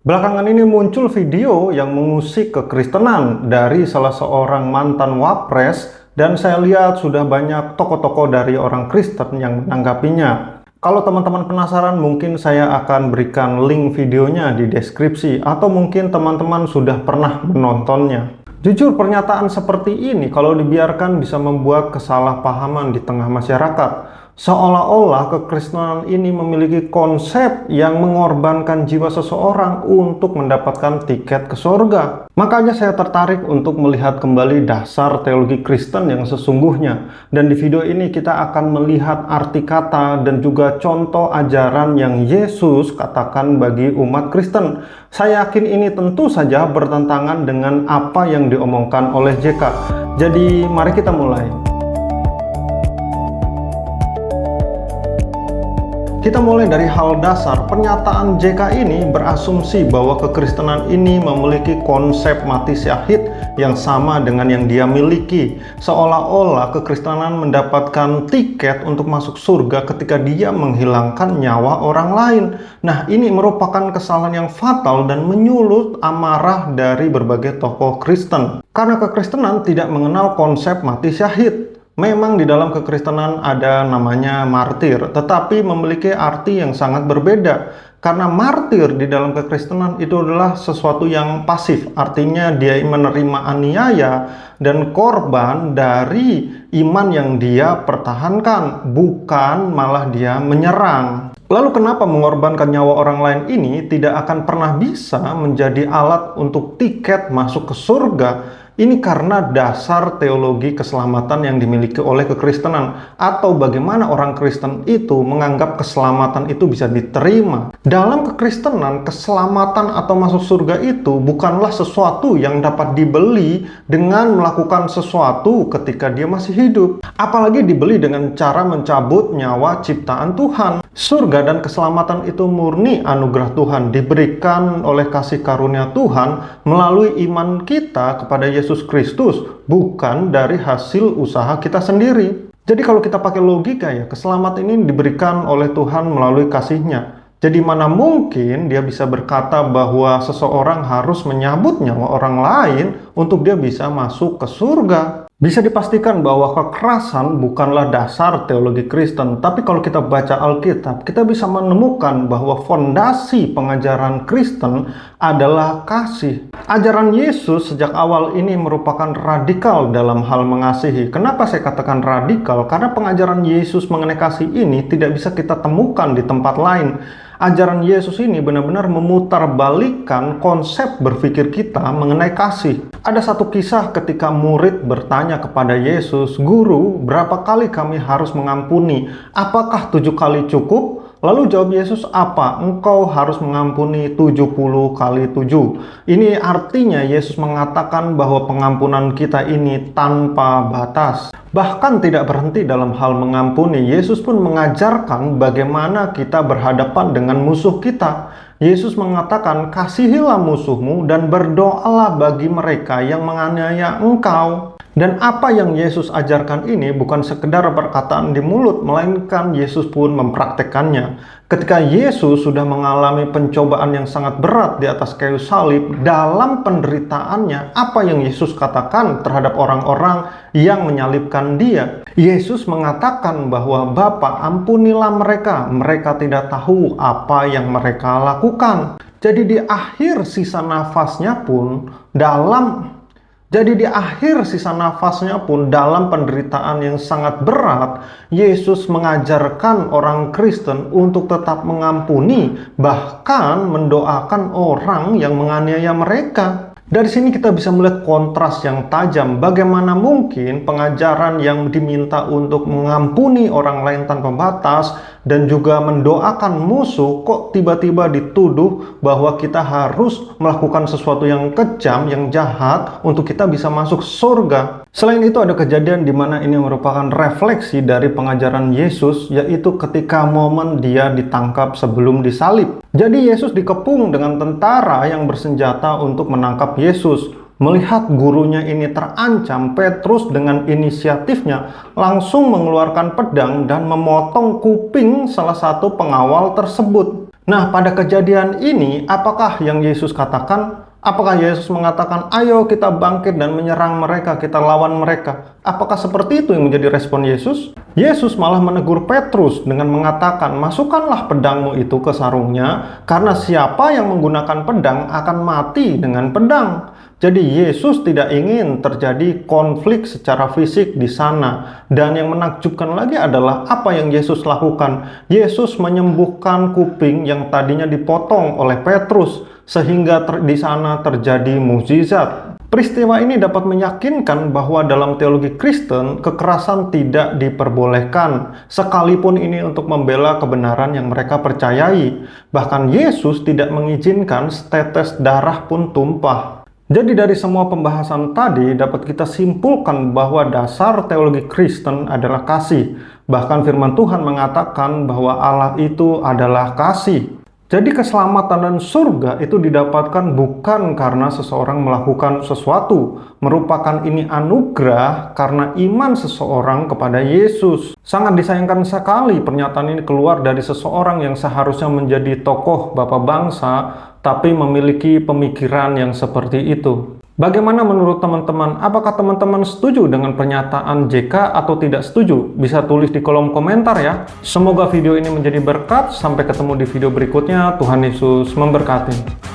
Belakangan ini muncul video yang mengusik kekristenan dari salah seorang mantan wapres, dan saya lihat sudah banyak tokoh-tokoh dari orang Kristen yang menanggapinya. Kalau teman-teman penasaran, mungkin saya akan berikan link videonya di deskripsi, atau mungkin teman-teman sudah pernah menontonnya. Jujur, pernyataan seperti ini kalau dibiarkan bisa membuat kesalahpahaman di tengah masyarakat. Seolah-olah kekristenan ini memiliki konsep yang mengorbankan jiwa seseorang untuk mendapatkan tiket ke surga. Makanya saya tertarik untuk melihat kembali dasar teologi Kristen yang sesungguhnya. Dan di video ini kita akan melihat arti kata dan juga contoh ajaran yang Yesus katakan bagi umat Kristen. Saya yakin ini tentu saja bertentangan dengan apa yang diomongkan oleh JK. Jadi mari kita mulai. Kita mulai dari hal dasar. Pernyataan JK ini berasumsi bahwa kekristenan ini memiliki konsep mati syahid yang sama dengan yang dia miliki. Seolah-olah kekristenan mendapatkan tiket untuk masuk surga ketika dia menghilangkan nyawa orang lain. Nah, ini merupakan kesalahan yang fatal dan menyulut amarah dari berbagai tokoh Kristen. Karena kekristenan tidak mengenal konsep mati syahid. Memang di dalam kekristenan ada namanya martir, tetapi memiliki arti yang sangat berbeda. Karena martir di dalam kekristenan itu adalah sesuatu yang pasif, artinya dia menerima aniaya dan korban dari iman yang dia pertahankan, bukan malah dia menyerang. Lalu kenapa mengorbankan nyawa orang lain ini tidak akan pernah bisa menjadi alat untuk tiket masuk ke surga? Ini karena dasar teologi keselamatan yang dimiliki oleh kekristenan, atau bagaimana orang Kristen itu menganggap keselamatan itu bisa diterima. Dalam kekristenan, keselamatan atau masuk surga itu bukanlah sesuatu yang dapat dibeli dengan melakukan sesuatu ketika dia masih hidup. Apalagi dibeli dengan cara mencabut nyawa ciptaan Tuhan. Surga dan keselamatan itu murni anugerah Tuhan, diberikan oleh kasih karunia Tuhan melalui iman kita kepada Yesus Kristus, bukan dari hasil usaha kita sendiri. Jadi kalau kita pakai logika ya, keselamatan ini diberikan oleh Tuhan melalui kasih-Nya. Jadi mana mungkin dia bisa berkata bahwa seseorang harus menyabut nyawa orang lain untuk dia bisa masuk ke surga. Bisa dipastikan bahwa kekerasan bukanlah dasar teologi Kristen, tapi kalau kita baca Alkitab, kita bisa menemukan bahwa fondasi pengajaran Kristen adalah kasih. Ajaran Yesus sejak awal ini merupakan radikal dalam hal mengasihi. Kenapa saya katakan radikal? Karena pengajaran Yesus mengenai kasih ini tidak bisa kita temukan di tempat lain. Ajaran Yesus ini benar-benar memutarbalikkan konsep berpikir kita mengenai kasih. Ada satu kisah ketika murid bertanya kepada Yesus, "Guru, berapa kali kami harus mengampuni? Apakah 7 kali cukup?" Lalu jawab Yesus, "Apa? Engkau harus mengampuni 70 kali 7. Ini artinya Yesus mengatakan bahwa pengampunan kita ini tanpa batas. Bahkan tidak berhenti dalam hal mengampuni, Yesus pun mengajarkan bagaimana kita berhadapan dengan musuh kita. Yesus mengatakan, "Kasihilah musuhmu dan berdoalah bagi mereka yang menganiaya engkau." Dan apa yang Yesus ajarkan ini bukan sekedar perkataan di mulut, melainkan Yesus pun mempraktekannya. Ketika Yesus sudah mengalami pencobaan yang sangat berat di atas kayu salib, dalam penderitaannya, apa yang Yesus katakan terhadap orang-orang yang menyalibkan dia? Yesus mengatakan bahwa Bapa, ampunilah mereka, mereka tidak tahu apa yang mereka lakukan. Jadi di akhir sisa nafasnya pun dalam penderitaan yang sangat berat, Yesus mengajarkan orang Kristen untuk tetap mengampuni, bahkan mendoakan orang yang menganiaya mereka. Dari sini kita bisa melihat kontras yang tajam. Bagaimana mungkin pengajaran yang diminta untuk mengampuni orang lain tanpa batas dan juga mendoakan musuh kok tiba-tiba dituduh bahwa kita harus melakukan sesuatu yang kejam, yang jahat untuk kita bisa masuk surga. Selain itu ada kejadian di mana ini merupakan refleksi dari pengajaran Yesus, yaitu ketika momen dia ditangkap sebelum disalib. Jadi Yesus dikepung dengan tentara yang bersenjata untuk menangkap Yesus. Melihat gurunya ini terancam, Petrus dengan inisiatifnya langsung mengeluarkan pedang dan memotong kuping salah satu pengawal tersebut. Nah, pada kejadian ini, apakah yang Yesus katakan? Apakah Yesus mengatakan, ayo kita bangkit dan menyerang mereka, kita lawan mereka? Apakah seperti itu yang menjadi respon Yesus? Yesus malah menegur Petrus dengan mengatakan, masukkanlah pedangmu itu ke sarungnya, karena siapa yang menggunakan pedang akan mati dengan pedang. Jadi Yesus tidak ingin terjadi konflik secara fisik di sana. Dan yang menakjubkan lagi adalah apa yang Yesus lakukan. Yesus menyembuhkan kuping yang tadinya dipotong oleh Petrus, sehingga di sana terjadi mukjizat. Peristiwa ini dapat meyakinkan bahwa dalam teologi Kristen, kekerasan tidak diperbolehkan, sekalipun ini untuk membela kebenaran yang mereka percayai. Bahkan Yesus tidak mengizinkan setetes darah pun tumpah. Jadi dari semua pembahasan tadi dapat kita simpulkan bahwa dasar teologi Kristen adalah kasih. Bahkan firman Tuhan mengatakan bahwa Allah itu adalah kasih. Jadi keselamatan dan surga itu didapatkan bukan karena seseorang melakukan sesuatu, merupakan ini anugerah karena iman seseorang kepada Yesus. Sangat disayangkan sekali pernyataan ini keluar dari seseorang yang seharusnya menjadi tokoh bapak bangsa, tapi memiliki pemikiran yang seperti itu. Bagaimana menurut teman-teman? Apakah teman-teman setuju dengan pernyataan JK atau tidak setuju? Bisa tulis di kolom komentar ya. Semoga video ini menjadi berkat. Sampai ketemu di video berikutnya. Tuhan Yesus memberkati.